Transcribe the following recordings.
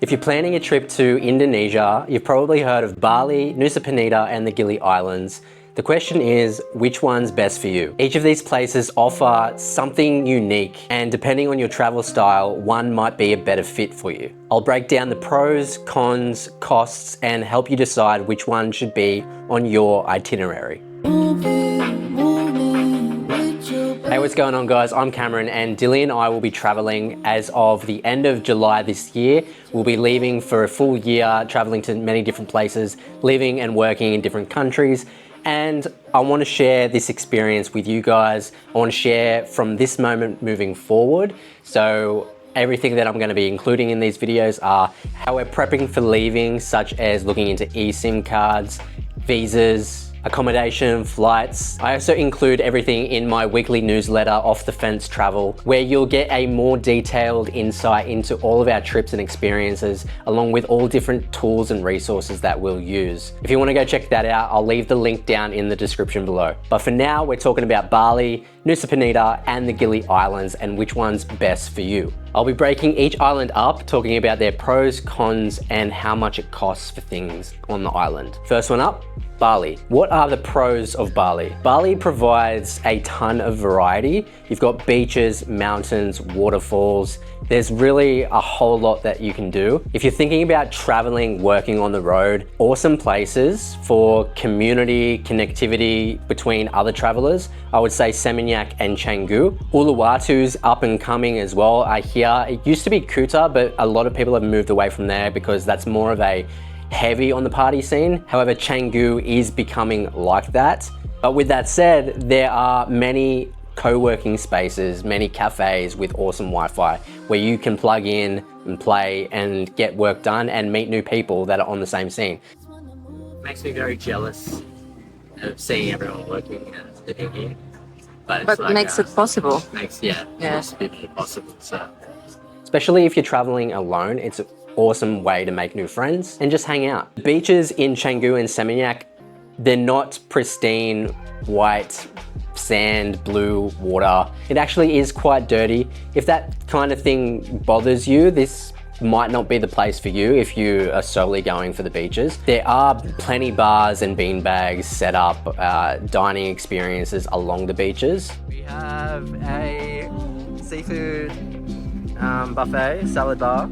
If you're planning a trip to Indonesia, you've probably heard of Bali, Nusa Penida, and the Gili Islands. The question is, which one's best for you? Each of these places offer something unique, and depending on your travel style, one might be a better fit for you. I'll break down the pros, cons, costs, and help you decide which one should be on your itinerary. Hey, what's going on, guys? I'm Cameron, and Dilly and I will be traveling as of the end of July this year. We'll be leaving for a full year, traveling to many different places, living and working in different countries. And I want to share this experience with you guys. I want to share from this moment moving forward. So everything that I'm going to be including in these videos are how we're prepping for leaving, such as looking into eSIM cards, visas, accommodation, flights. I also include everything in my weekly newsletter, Off the Fence Travel, where you'll get a more detailed insight into all of our trips and experiences, along with all different tools and resources that we'll use. If you want to go check that out, I'll leave the link down in the description below. But for now, we're talking about Bali, Nusa Penida, and the Gili Islands, and which one's best for you. I'll be breaking each island up, talking about their pros, cons, and how much it costs for things on the island. First one up, Bali. What are the pros of Bali? Bali provides a ton of variety. You've got beaches, mountains, waterfalls. There's really a whole lot that you can do. If you're thinking about traveling, working on the road, awesome places for community connectivity between other travelers, I would say Seminyak and Canggu. Uluwatu's up and coming as well. I hear it used to be Kuta, but a lot of people have moved away from there because that's more of a heavy on the party scene. However, Canggu is becoming like that. But with that said, there are many co-working spaces, many cafes with awesome Wi-Fi where you can plug in and play and get work done and meet new people that are on the same scene. Makes me very jealous of seeing everyone working and living here. But like, makes it possible. Makes it possible. So, especially if you're traveling alone, it's awesome way to make new friends and just hang out. The beaches in Canggu and Seminyak, they're not pristine white sand, blue water. It actually is quite dirty. If that kind of thing bothers you, this might not be the place for you if you are solely going for the beaches. There are plenty bars and beanbags set up, dining experiences along the beaches. We have a seafood buffet, salad bar.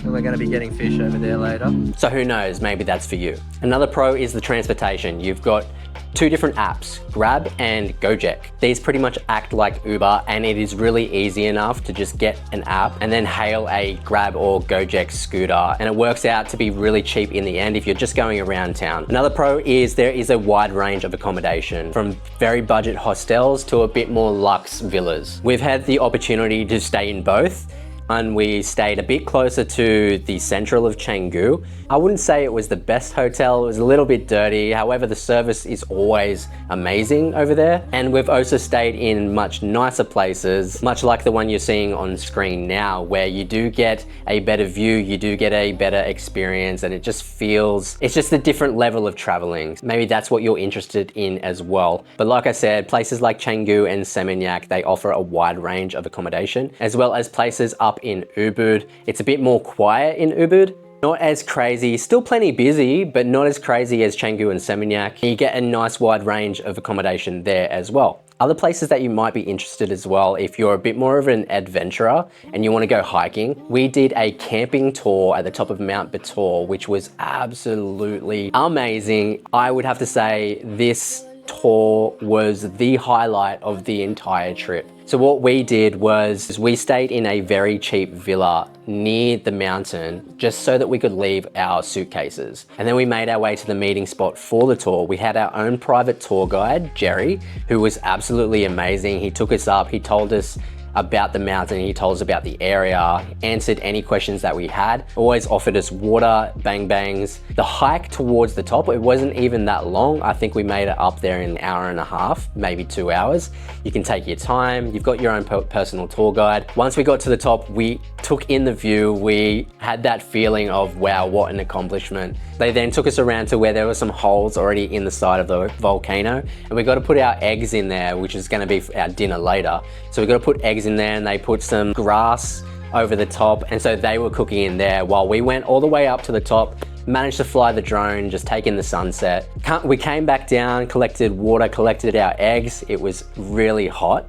We're going to be getting fish over there later. So who knows, maybe that's for you. Another pro is the transportation. You've got two different apps, Grab and Gojek. These pretty much act like Uber, and it is really easy enough to just get an app and then hail a Grab or Gojek scooter. And it works out to be really cheap in the end if you're just going around town. Another pro is there is a wide range of accommodation, from very budget hostels to a bit more luxe villas. We've had the opportunity to stay in both, and we stayed a bit closer to the central of Canggu. I wouldn't say it was the best hotel, it was a little bit dirty. However, the service is always amazing over there. And we've also stayed in much nicer places, much like the one you're seeing on screen now, where you do get a better view, you do get a better experience, and it just feels, it's just a different level of traveling. Maybe that's what you're interested in as well. But like I said, places like Canggu and Seminyak, they offer a wide range of accommodation, as well as places up in Ubud. It's a bit more quiet in Ubud. Not as crazy, still plenty busy, but not as crazy as Canggu and Seminyak. You get a nice wide range of accommodation there as well. Other places that you might be interested as well, if you're a bit more of an adventurer and you want to go hiking, we did a camping tour at the top of Mount Batur, which was absolutely amazing. I would have to say this tour was the highlight of the entire trip. So what we did was we stayed in a very cheap villa near the mountain just so that we could leave our suitcases. And then we made our way to the meeting spot for the tour. We had our own private tour guide, Jerry, who was absolutely amazing. He took us up, he told us about the mountain, he told us about the area, answered any questions that we had, always offered us water, bang bangs. The hike towards the top, it wasn't even that long. I think we made it up there in an hour and a half, maybe 2 hours. You can take your time, you've got your own personal tour guide. Once we got to the top, we took in the view, we had that feeling of, wow, what an accomplishment. They then took us around to where there were some holes already in the side of the volcano, and we got to put our eggs in there, which is going to be our dinner later. So we got to put eggs in there, and they put some grass over the top, and so they were cooking in there while we went all the way up to the top, managed to fly the drone, just take in the sunset. We came back down, collected water, collected our eggs. It was really hot.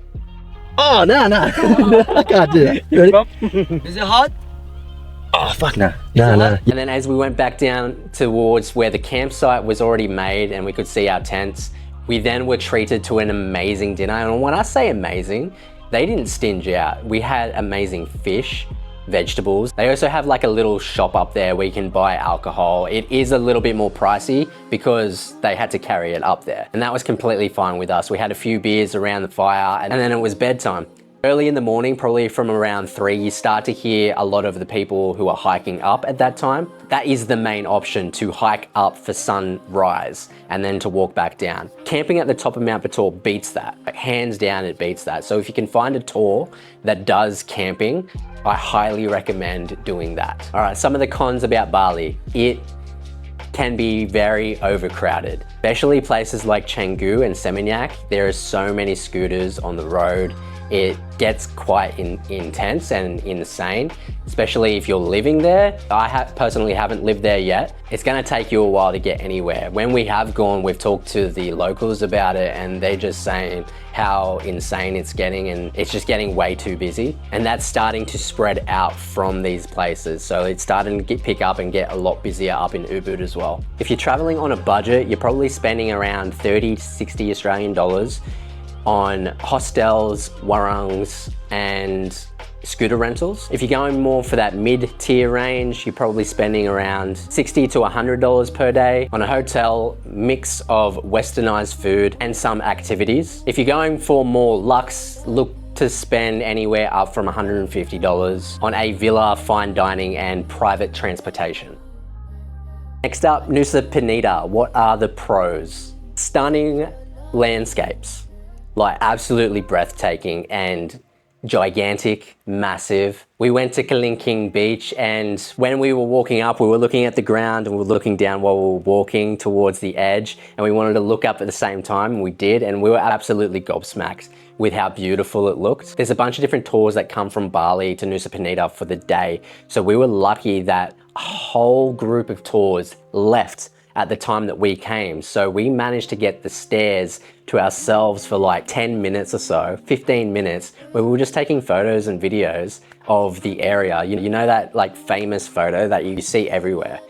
Oh, no. I can't do that. You ready? Is it hot? Oh, fuck no. No. And then as we went back down towards where the campsite was already made and we could see our tents, we then were treated to an amazing dinner. And when I say amazing, they didn't stinge out. We had amazing fish, vegetables. They also have like a little shop up there where you can buy alcohol. It is a little bit more pricey because they had to carry it up there. And that was completely fine with us. We had a few beers around the fire and then it was bedtime. Early in the morning, probably from around 3, you start to hear a lot of the people who are hiking up at that time. That is the main option, to hike up for sunrise and then to walk back down. Camping at the top of Mount Batur beats that. Hands down, it beats that. So if you can find a tour that does camping, I highly recommend doing that. All right, some of the cons about Bali. It can be very overcrowded, especially places like Canggu and Seminyak. There are so many scooters on the road. It gets quite intense and insane, especially if you're living there. I personally haven't lived there yet. It's gonna take you a while to get anywhere. When we have gone, we've talked to the locals about it and they're just saying how insane it's getting, and it's just getting way too busy. And that's starting to spread out from these places. So it's starting to pick up and get a lot busier up in Ubud as well. If you're traveling on a budget, you're probably spending around 30 to 60 Australian dollars on hostels, warangs, and scooter rentals. If you're going more for that mid-tier range, you're probably spending around $60 to $100 per day on a hotel, mix of westernized food and some activities. If you're going for more luxe, look to spend anywhere up from $150 on a villa, fine dining, and private transportation. Next up, Nusa Penida. What are the pros? Stunning landscapes. Like absolutely breathtaking and gigantic, massive. We went to Kelingking Beach, and when we were walking up, we were looking at the ground and we were looking down while we were walking towards the edge, and we wanted to look up at the same time, and we did, and we were absolutely gobsmacked with how beautiful it looked. There's a bunch of different tours that come from Bali to Nusa Penida for the day, so we were lucky that a whole group of tours left at the time that we came. So we managed to get the stairs to ourselves for like 10 minutes or so, 15 minutes, where we were just taking photos and videos of the area. You know that like famous photo that you see everywhere?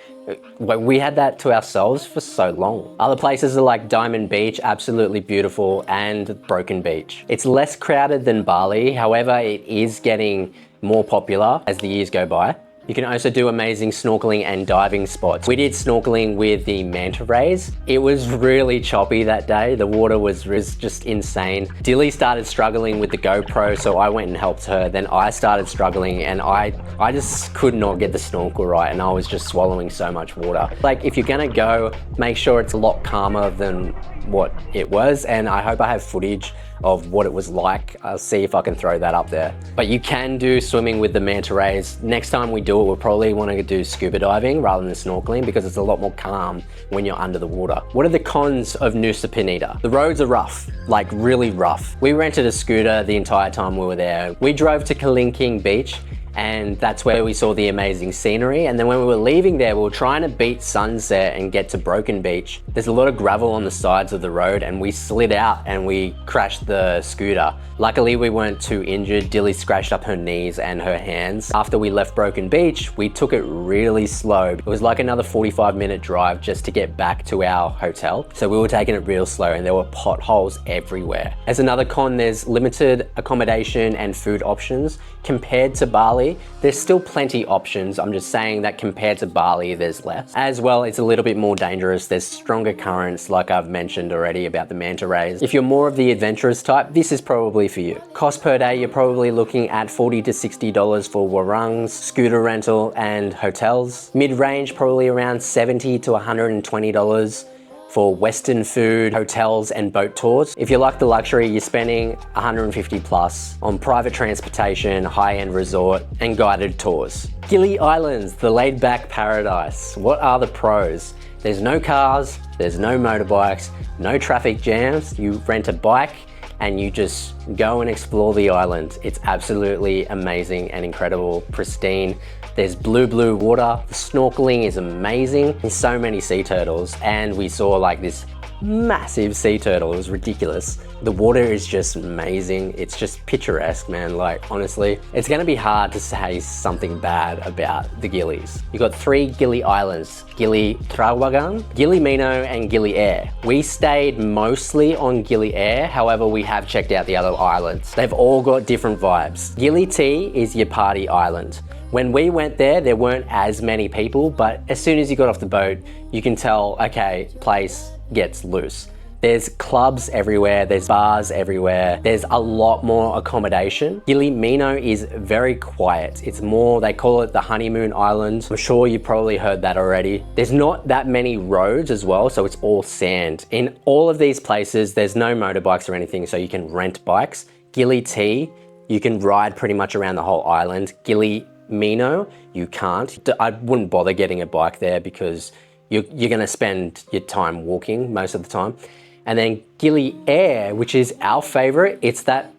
We had that to ourselves for so long. Other places are like Diamond Beach, absolutely beautiful, and Broken Beach. It's less crowded than Bali, however, it is getting more popular as the years go by. You can also do amazing snorkeling and diving spots. We did snorkeling with the manta rays. It was really choppy that day. The water was just insane. Dilly started struggling with the GoPro, so I went and helped her. Then I started struggling and I just could not get the snorkel right, and I was just swallowing so much water. Like, if you're gonna go, make sure it's a lot calmer than what it was, and I hope I have footage of what it was like. I'll see if I can throw that up there. But you can do swimming with the manta rays. Next time we do it, we'll probably want to do scuba diving rather than snorkeling, because it's a lot more calm when you're under the water. What are the cons of Nusa Penida? The roads are rough, like really rough. We rented a scooter the entire time we were there. We drove to Kelingking Beach, and that's where we saw the amazing scenery. And then when we were leaving there, we were trying to beat sunset and get to Broken Beach. There's a lot of gravel on the sides of the road, and we slid out and we crashed the scooter. Luckily, we weren't too injured. Dilly scratched up her knees and her hands. After we left Broken Beach, we took it really slow. It was like another 45-minute drive just to get back to our hotel. So we were taking it real slow, and there were potholes everywhere. As another con, there's limited accommodation and food options. Compared to Bali, there's still plenty options. I'm just saying that compared to Bali, there's less. As well, it's a little bit more dangerous. There's stronger currents, like I've mentioned already about the manta rays. If you're more of the adventurous type, this is probably for you. Cost per day, you're probably looking at $40 to $60 for warangs, scooter rental, and hotels. Mid-range, probably around $70 to $120 for Western food, hotels, and boat tours. If you like the luxury, you're spending $150 plus on private transportation, high-end resort, and guided tours. Gili Islands, the laid-back paradise. What are the pros? There's no cars, there's no motorbikes, no traffic jams. You rent a bike and you just go and explore the island. It's absolutely amazing and incredible, pristine. There's blue water, the snorkeling is amazing. There's so many sea turtles, and we saw like this massive sea turtle. It was ridiculous. The water is just amazing. It's just picturesque, man. Like, honestly, it's gonna be hard to say something bad about the Gilis. You've got 3 Gili Islands: Gili Trawangan, Gili Mino, and Gili Air. We stayed mostly on Gili Air, however, we have checked out the other islands. They've all got different vibes. Gili T is your party island. When we went there weren't as many people, but as soon as you got off the boat, you can tell, okay, place gets loose. There's clubs everywhere, there's bars everywhere, there's a lot more accommodation. Gili Mino is very quiet. It's more, they call it the honeymoon island. I'm sure you probably heard that already. There's not that many roads as well, so it's all sand. In all of these places, there's no motorbikes or anything, so you can rent bikes. Gili T, you can ride pretty much around the whole island. Gili Mino, you can't. I wouldn't bother getting a bike there because you're gonna spend your time walking most of the time. And then Gili Air, which is our favorite, it's that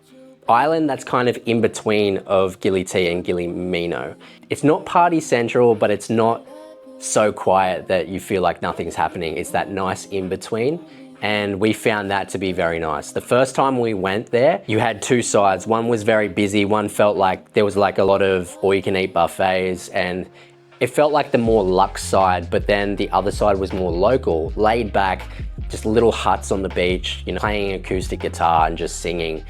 island that's kind of in between of Gili T and Gili Mino. It's not party central, but it's not so quiet that you feel like nothing's happening. It's that nice in between. And we found that to be very nice. The first time we went there, you had 2 sides. One was very busy. One felt like there was like a lot of all-you-can-eat buffets, and it felt like the more luxe side, but then the other side was more local, laid back, just little huts on the beach, you know, playing acoustic guitar and just singing.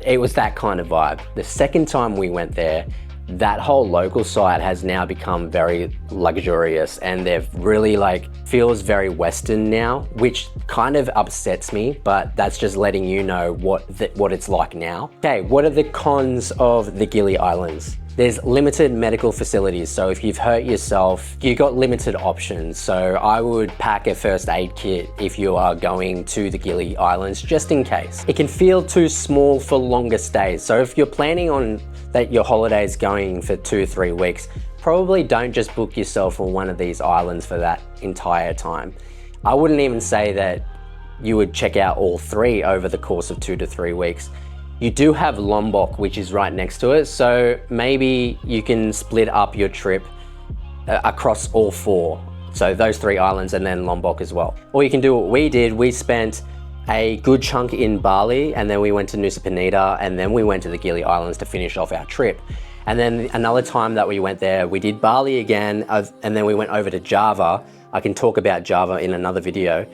It was that kind of vibe. The second time we went there, that whole local side has now become very luxurious, and they've really like, feels very Western now, which kind of upsets me, but that's just letting you know what it's like now. Okay, what are the cons of the Gili Islands? There's limited medical facilities, so if you've hurt yourself, you've got limited options. So I would pack a first aid kit if you are going to the Gili Islands, just in case. It can feel too small for longer stays. So if you're planning on that your holiday's going for 2-3 weeks, probably don't just book yourself on one of these islands for that entire time. I wouldn't even say that you would check out all 3 over the course of 2 to 3 weeks. You do have Lombok, which is right next to it, so maybe you can split up your trip across all 4. So those 3 islands and then Lombok as well. Or you can do what we did. We spent a good chunk in Bali, and then we went to Nusa Penida, and then we went to the Gili Islands to finish off our trip. And then another time that we went there, we did Bali again, and then we went over to Java. I can talk about Java in another video.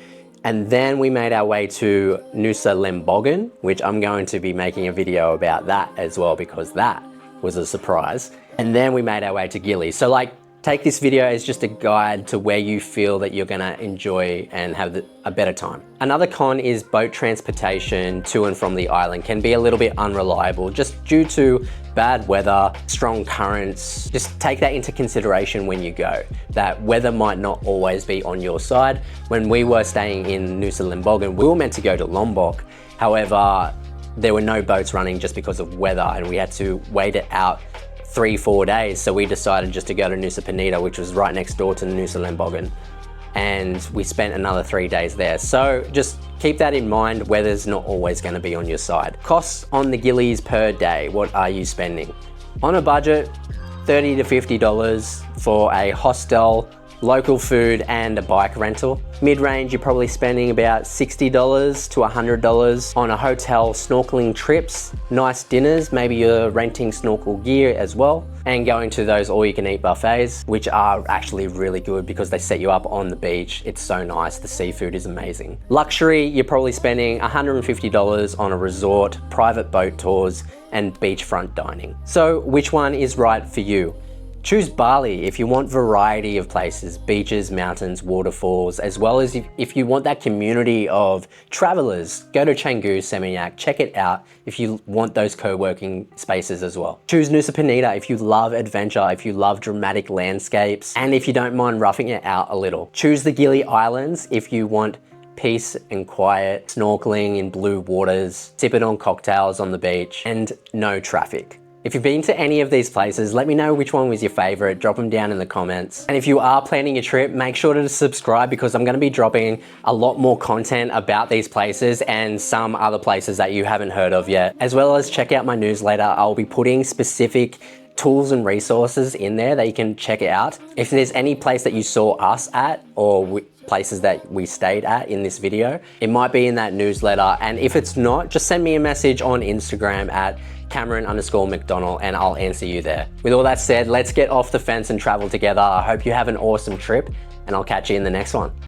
And then we made our way to Nusa Lembongan, which I'm going to be making a video about that as well, because that was a surprise. And then we made our way to Gili. So like, take this video as just a guide to where you feel that you're gonna enjoy and have a better time. Another con is boat transportation to and from the island can be a little bit unreliable just due to bad weather, strong currents. Just take that into consideration when you go. That weather might not always be on your side. When we were staying in Nusa Lembongan, we were meant to go to Lombok. However, there were no boats running just because of weather, and we had to wait it out 3-4 days. So we decided just to go to Nusa Penida, which was right next door to Nusa Lembongan. And we spent another 3 days there. So just keep that in mind, weather's not always gonna be on your side. Costs on the Gilis per day, what are you spending? On a budget, $30 to $50 for a hostel, local food and a bike rental. Mid-range, you're probably spending about $60 to $100 on a hotel, snorkeling trips, nice dinners, maybe you're renting snorkel gear as well, and going to those all-you-can-eat buffets, which are actually really good because they set you up on the beach. It's so nice, the seafood is amazing. Luxury, you're probably spending $150 on a resort, private boat tours, and beachfront dining. So which one is right for you? Choose Bali if you want variety of places, beaches, mountains, waterfalls, as well as if you want that community of travelers. Go to Canggu, Seminyak, check it out if you want those co-working spaces as well. Choose Nusa Penida if you love adventure, if you love dramatic landscapes, and if you don't mind roughing it out a little. Choose the Gili Islands if you want peace and quiet, snorkeling in blue waters, sipping on cocktails on the beach, and no traffic. If you've been to any of these places, let me know which one was your favorite, drop them down in the comments. And if you are planning a trip, make sure to subscribe because I'm gonna be dropping a lot more content about these places and some other places that you haven't heard of yet. As well as check out my newsletter, I'll be putting specific tools and resources in there that you can check out. If there's any place that you saw us at or places that we stayed at in this video, it might be in that newsletter. And if it's not, just send me a message on Instagram at Cameron_McDonald and I'll answer you there. With all that said, let's get off the fence and travel together. I hope you have an awesome trip and I'll catch you in the next one.